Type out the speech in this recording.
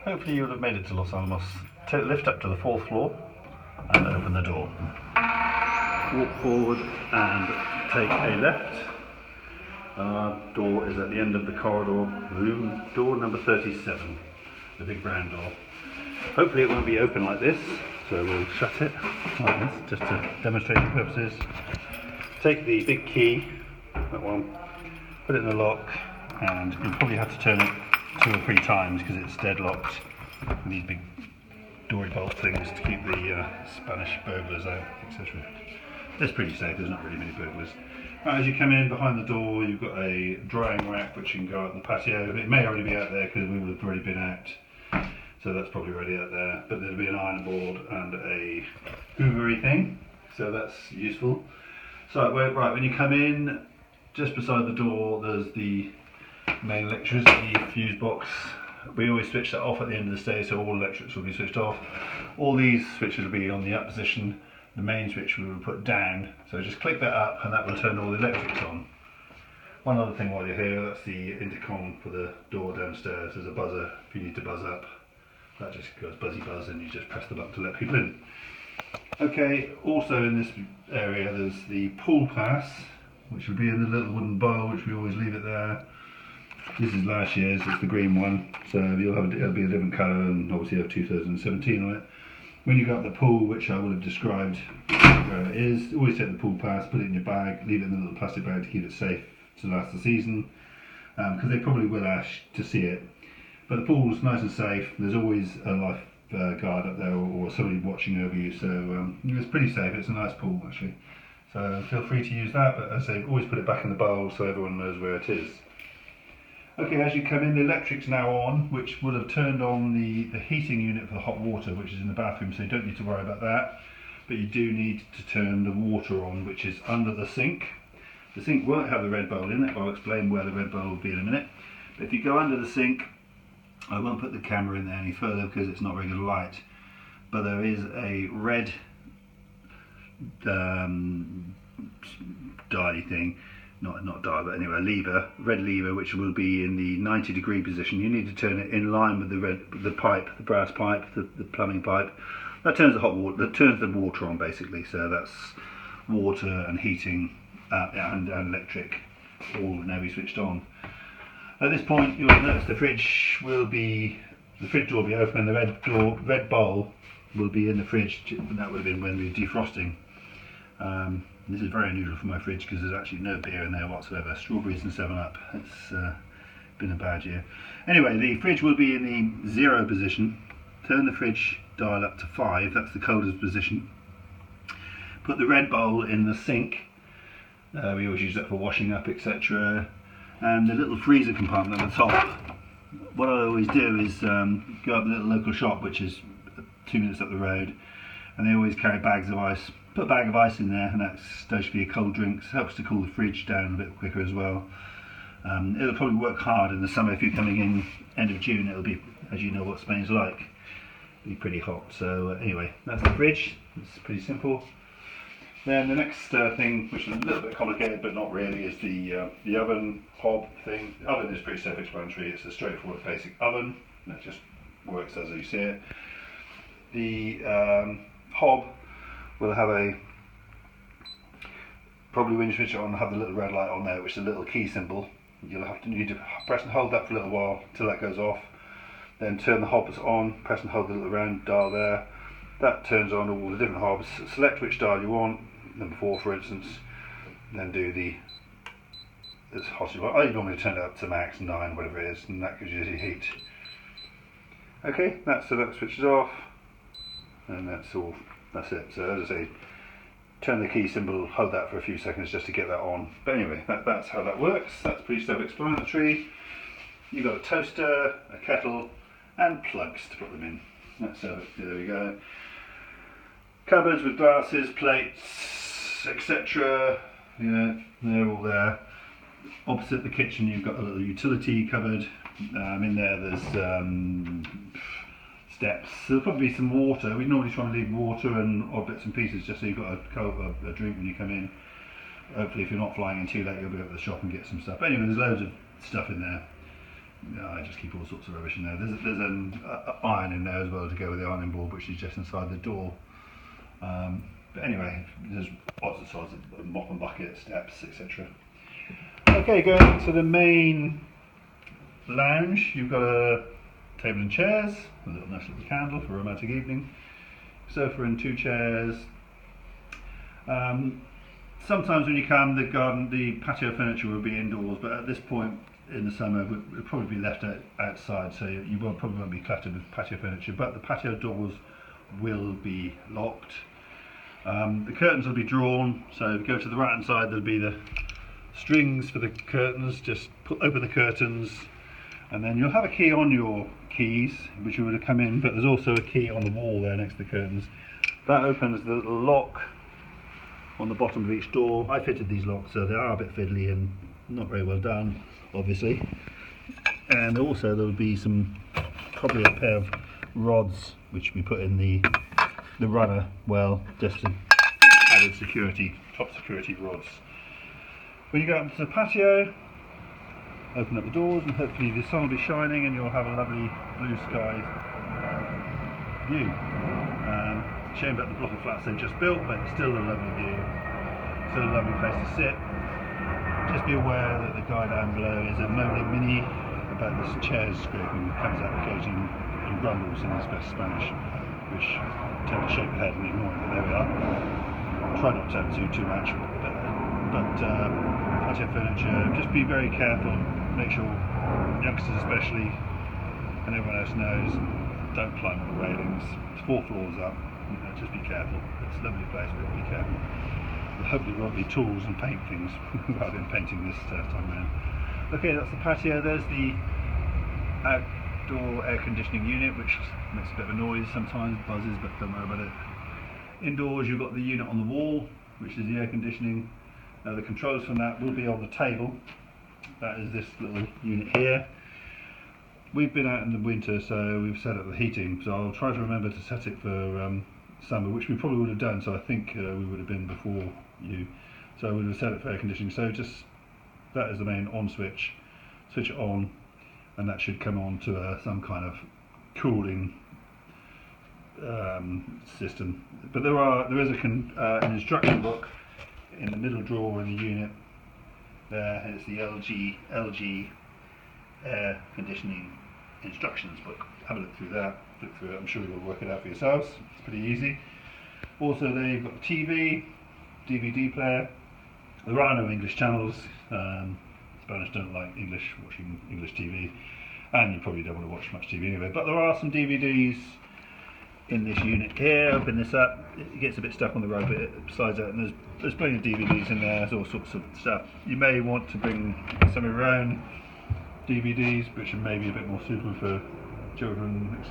Hopefully you'll have made it to Los Alamos. Take the lift up to the 4th floor and open the door. Walk forward and take a left. Our door is at the end of the corridor, room door number 37, the big brown door. Hopefully it won't be open like this, so we'll shut it like this, just to demonstration purposes. Take the big key, that one, put it in the lock, and you'll probably have to turn it 2 or 3 times because it's deadlocked with these big dory bolt things to keep the Spanish burglars out, etc. It's pretty safe, there's not really many burglars. Right, as you come in behind the door, you've got a drying rack which you can go out in the patio. It may already be out there because we would have already been out, so that's probably already out there. But there'll be an iron board and a hoovery thing, so that's useful. So right, when you come in, just beside the door, there's the main electricity fuse box. We always switch that off at the end of the stay, so all electrics will be switched off. All these switches will be on the up position. The main switch we will put down, so just click that up and that will turn all the electrics on. One other thing while you're here, that's the intercom for the door downstairs. There's a buzzer if you need to buzz up. That just goes buzzy buzz and you just press the button to let people in. Okay, also in this area there's the pool pass, which will be in the little wooden bowl, which we always leave it there. This is last year's, it's the green one, so it'll be a different colour and obviously you have 2017 on it. When you go up the pool, which I will have described where it is, always take the pool pass, put it in your bag, leave it in a little plastic bag to keep it safe to last the season, because they probably will ask to see it. But the pool's nice and safe, there's always a life guard up there or somebody watching over you, so it's pretty safe. It's a nice pool actually, so feel free to use that, but as I say, always put it back in the bowl so everyone knows where it is. Okay, as you come in, the electric's now on, which will have turned on the heating unit for the hot water, which is in the bathroom, so you don't need to worry about that. But you do need to turn the water on, which is under the sink. The sink won't have the red bowl in it, I'll explain where the red bowl will be in a minute. But if you go under the sink, I won't put the camera in there any further because it's not regular light, but there is a red dial thing, not dial, but anyway, red lever, which will be in the 90-degree position. You need to turn it in line with the pipe, the brass pipe, the plumbing pipe. That turns the hot water, that turns the water on basically. So that's water and heating and electric, all now be switched on. At this point, you'll notice the fridge door will be open, and the red bowl will be in the fridge, and that would have been when we were defrosting. This is very unusual for my fridge because there's actually no beer in there whatsoever. Strawberries and 7-Up. It's been a bad year. Anyway, the fridge will be in the 0 position. Turn the fridge dial up to 5, that's the coldest position. Put the red bowl in the sink. We always use that for washing up, etc. And the little freezer compartment at the top. What I always do is go up to the little local shop, which is 2 minutes up the road, and they always carry bags of ice. Put a bag of ice in there, and that's supposed to be a cold drink. It helps to cool the fridge down a bit quicker as well. It'll probably work hard in the summer. If you're coming in end of June, it'll be, as you know what Spain's like, be pretty hot. So anyway, that's the fridge. It's pretty simple. Then the next thing, which is a little bit complicated but not really, is the oven hob thing. The oven is pretty self-explanatory. It's a straightforward basic oven that just works as you see it. The hob will have probably when you switch it on, have the little red light on there, which is a little key symbol. Need to press and hold that for a little while till that goes off. Then turn the hobs on, press and hold the little round dial there. That turns on all the different hobs. Select which dial you want, number 4 for instance, then do as hot as you want. I normally turn it up to max 9, whatever it is, and that gives you the heat. Okay, so that switches off, and that's it. So as I say, turn the key symbol, hold that for a few seconds just to get that on. But anyway, that's how that works. That's pretty self-explanatory. You've got a toaster, a kettle, and plugs to put them in. There we go. Cupboards with glasses, plates, etc. They're all there. Opposite the kitchen, you've got a little utility cupboard. In there, there's steps. There'll probably be some water. We normally try and leave water and odd bits and pieces just so you've got a drink when you come in. Hopefully, if you're not flying in too late, you'll be able to the shop and get some stuff. But anyway, there's loads of stuff in there. I just keep all sorts of rubbish in there. There's an iron in there as well to go with the ironing board, which is just inside the door. But anyway, there's odds and sods of mop and bucket, steps, etc. Okay, going to the main lounge, you've got a table and chairs, a little nice little candle for a romantic evening, sofa and 2 chairs. Sometimes when you come, the patio furniture will be indoors, but at this point in the summer it will probably be left outside, so you probably won't be cluttered with patio furniture, but the patio doors will be locked. The curtains will be drawn, so if you go to the right hand side there'll be the strings for the curtains. Just open the curtains and then you'll have a key on your keys which you would have come in, but there's also a key on the wall there next to the curtains. That opens the little lock on the bottom of each door. I fitted these locks, so they are a bit fiddly and not very well done, obviously. And also there will be probably a pair of rods which we put in the runner, well, just to added security, top security rods. When you go out into the patio, open up the doors and hopefully the sun will be shining and you'll have a lovely blue sky view. Shame about the block of flats they've just built, but it's still a lovely view, still a lovely place to sit. Just be aware that the guy down below is a moaning mini about this chairs scraping, comes out occasionally and grumbles in his best Spanish, which I tend to shake the head and ignore it, but there we are. Try not to do too much, but patio furniture, just be very careful, make sure, youngsters especially, and everyone else knows, don't climb on the railings. It's 4 floors up, just be careful. It's a lovely place, but be careful. Hopefully there won't be tools and paint things rather than painting this time around. Okay, that's the patio. There's the outdoor air conditioning unit, which makes a bit of a noise sometimes, buzzes, but don't worry about it. Indoors you've got the unit on the wall, which is the air conditioning. The controls from that will be on the table. That is this little unit here. We've been out in the winter, so we've set up the heating, so I'll try to remember to set it for summer, which we probably would have done, so I think we would have been before you, so we would have set it for air conditioning. So just, that is the main on switch, switch it on, and that should come on to some kind of cooling system. But there is an instruction book in the middle drawer in the unit there, and it's the LG air conditioning instructions book. Have a look through that, look through it. I'm sure you'll work it out for yourselves. It's pretty easy. Also they've got the TV, DVD player. There are no English channels. Spanish don't like watching English TV, and you probably don't want to watch much TV anyway, but there are some DVDs in this unit here. Open this up, it gets a bit stuck on the rug, but it slides out, and there's plenty of DVDs in there. There's all sorts of stuff. You may want to bring some of your own DVDs, which are maybe a bit more suitable for children, etc.